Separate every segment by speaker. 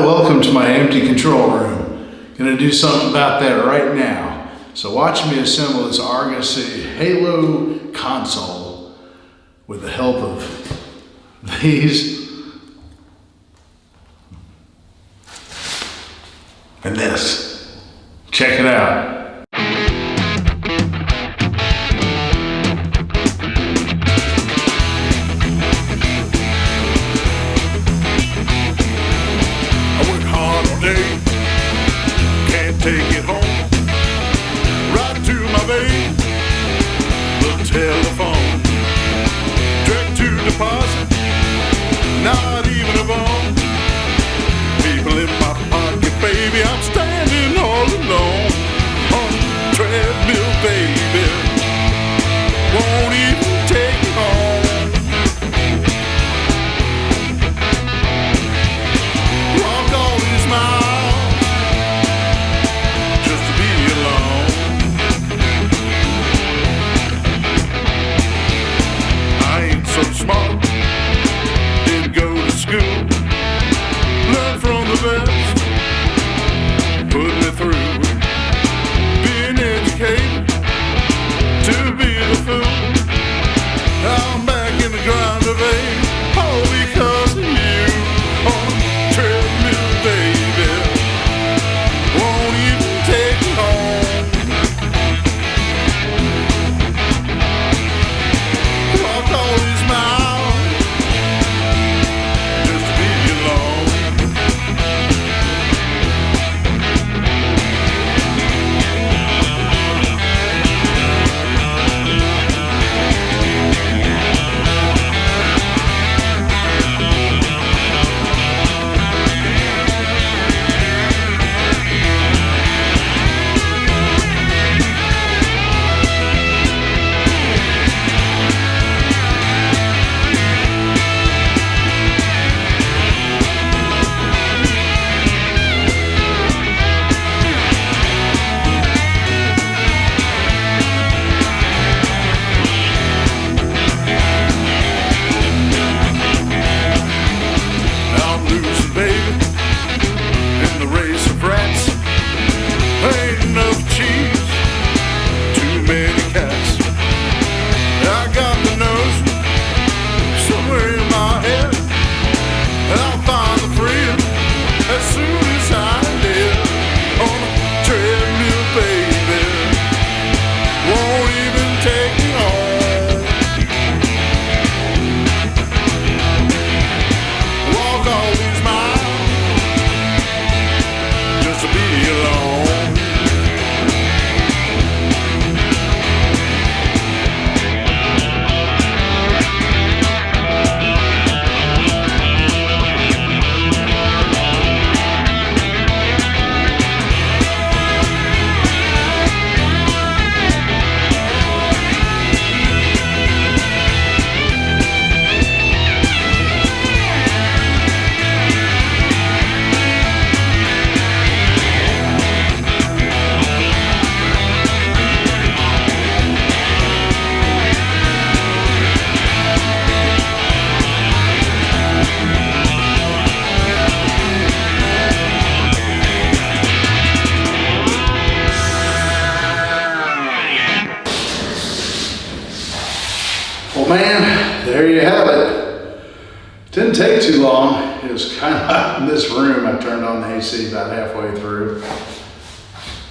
Speaker 1: Well, welcome to my empty control room. Gonna do something about that right now. So watch me assemble this Argosy Halo console with the help of these and this. Check it out.
Speaker 2: Take it home, right to my vein, the telephone, direct to deposit, not even a bone. People in my pocket, baby, I'm standing all alone on the treadmill, baby, won't even take it home. Walked all these miles so smart, didn't go to school, learned from the best, put me through, being educated to be the fool. I'm back in the grind of age, all because of you, on a treadmill, baby, won't even take it home. Walked all these miles just to be alone.
Speaker 1: Well, man, there you have it. Didn't take too long. It was kind of hot in this room. I turned on the AC about halfway through.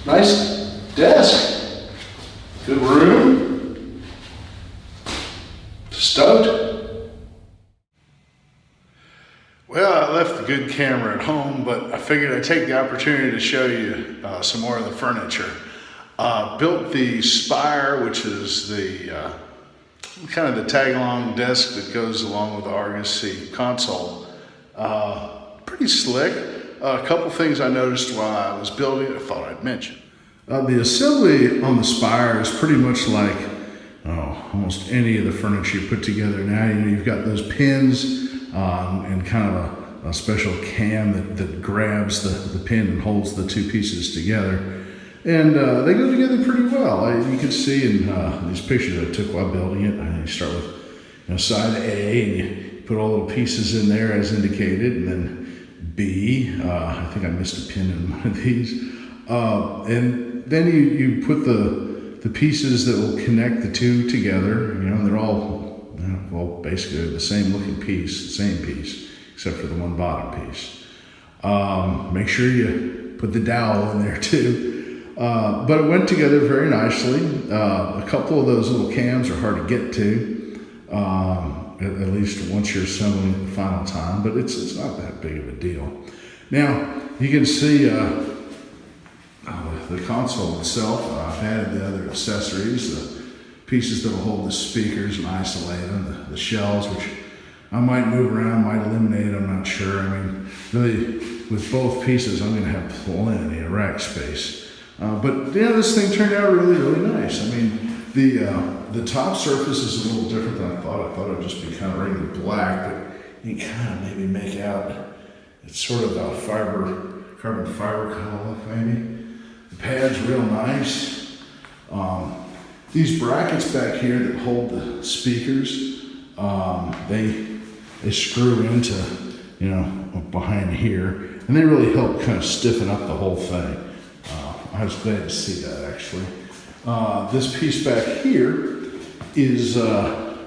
Speaker 1: Nice desk. Good room. Stoked. Well, I left the good camera at home, but I figured I'd take the opportunity to show you some more of the furniture. Built the Spire, which is the kind of the tag-along desk that goes along with the Argosy console. Pretty slick. A couple things I noticed while I was building it I thought I'd mention. The assembly on the Spire is pretty much like almost any of the furniture you put together now. You know, you've got those pins and kind of a special cam that grabs the pin and holds the two pieces together. And they go together pretty well. You can see in these pictures I took while building it. You start with side A, and you put all little pieces in there as indicated, and then B. I think I missed a pin in one of these. And then you put the pieces that will connect the two together. You know, they're all, well, basically the same looking piece, same piece, except for the one bottom piece. Make sure you put the dowel in there too. But it went together very nicely. A couple of those little cams are hard to get to, at least once you're assembling it the final time, but it's not that big of a deal. Now, you can see the console itself. I've added the other accessories, the pieces that will hold the speakers and isolate them, the shells, which I might move around, might eliminate, I'm not sure. I mean, really, with both pieces, I'm going to have plenty of rack space. But yeah, this thing turned out really, really nice. I mean, the top surface is a little different than I thought. I thought it would just be kind of regular black, but you kind of maybe make out it's sort of a carbon fiber kind of look maybe. The pad's real nice. These brackets back here that hold the speakers, they screw into, you know, behind here, and they really help kind of stiffen up the whole thing. I was glad to see that actually. This piece back here is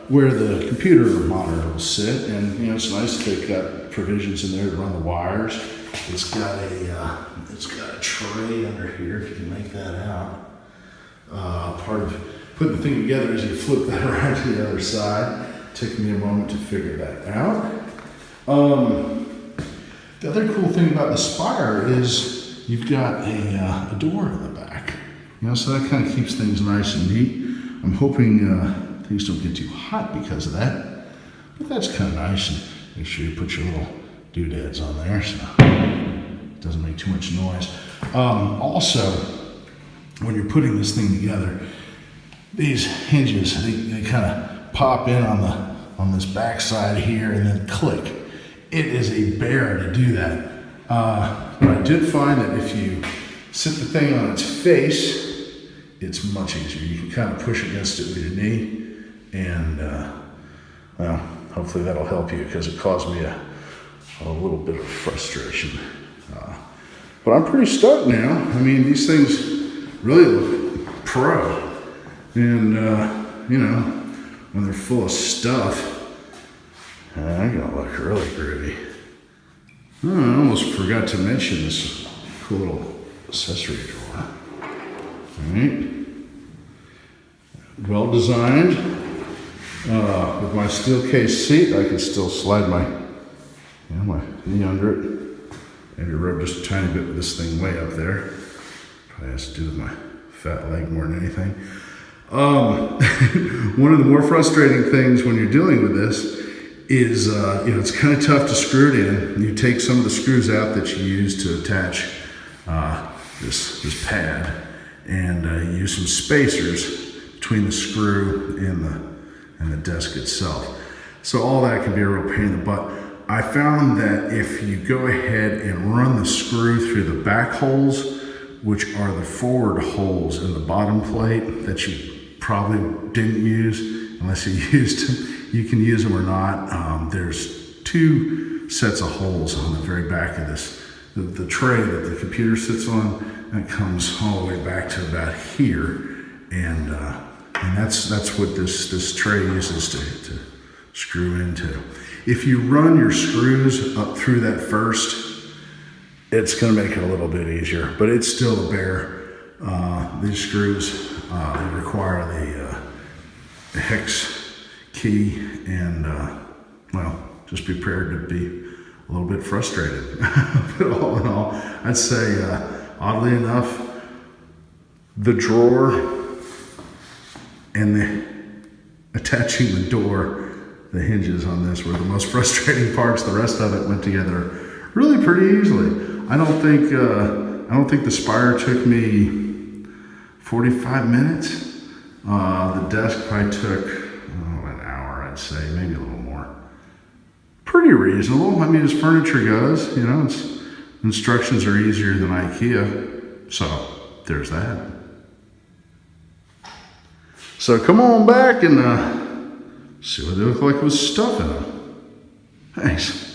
Speaker 1: where the computer monitor will sit, and you know, it's nice that they've got provisions in there to run the wires. It's got a tray under here, if you can make that out. Part of putting the thing together is you flip that around to the other side. Took me a moment to figure that out. The other cool thing about the Spire is you've got a door in the back. You know, so that kind of keeps things nice and neat. I'm hoping things don't get too hot because of that, but that's kind of nice. And make sure you put your little doodads on there so it doesn't make too much noise. Also, when you're putting this thing together, these hinges, they kind of pop in on this back side here and then click. It is a bear to do that. But I did find that if you sit the thing on its face, it's much easier. You can kind of push against it with your knee, and well, hopefully that'll help you because it caused me a little bit of frustration. But I'm pretty stoked now. I mean, these things really look pro, and you know, when they're full of stuff, they're gonna look really groovy. Oh, I almost forgot to mention this cool little accessory drawer. All right, well designed. With my steel case seat, I can still slide my knee under it. Maybe rub just a tiny bit with this thing way up there. Probably has to do with my fat leg more than anything. One of the more frustrating things when you're dealing with this is, you know, it's kind of tough to screw it in. You take some of the screws out that you use to attach this pad, and you use some spacers between the screw and the desk itself. So all that can be a real pain in the butt. I found that if you go ahead and run the screw through the back holes, which are the forward holes in the bottom plate that you probably didn't use unless you used them, you can use them or not. There's two sets of holes on the very back of this. The tray that the computer sits on, that comes all the way back to about here, and that's what this tray uses to screw into. If you run your screws up through that first, it's going to make it a little bit easier, but it's still a bear. These screws require the hex key, and well, just be prepared to be a little bit frustrated. But all in all, I'd say, oddly enough, the drawer and attaching the door, the hinges on this were the most frustrating parts. The rest of it went together really pretty easily. I don't think the Spire took me 45 minutes. The desk probably took an hour, I'd say, maybe a little more. Pretty reasonable. I mean, as furniture goes, you know, its instructions are easier than IKEA, so there's that. So come on back and see what they look like with stuff in them. Thanks.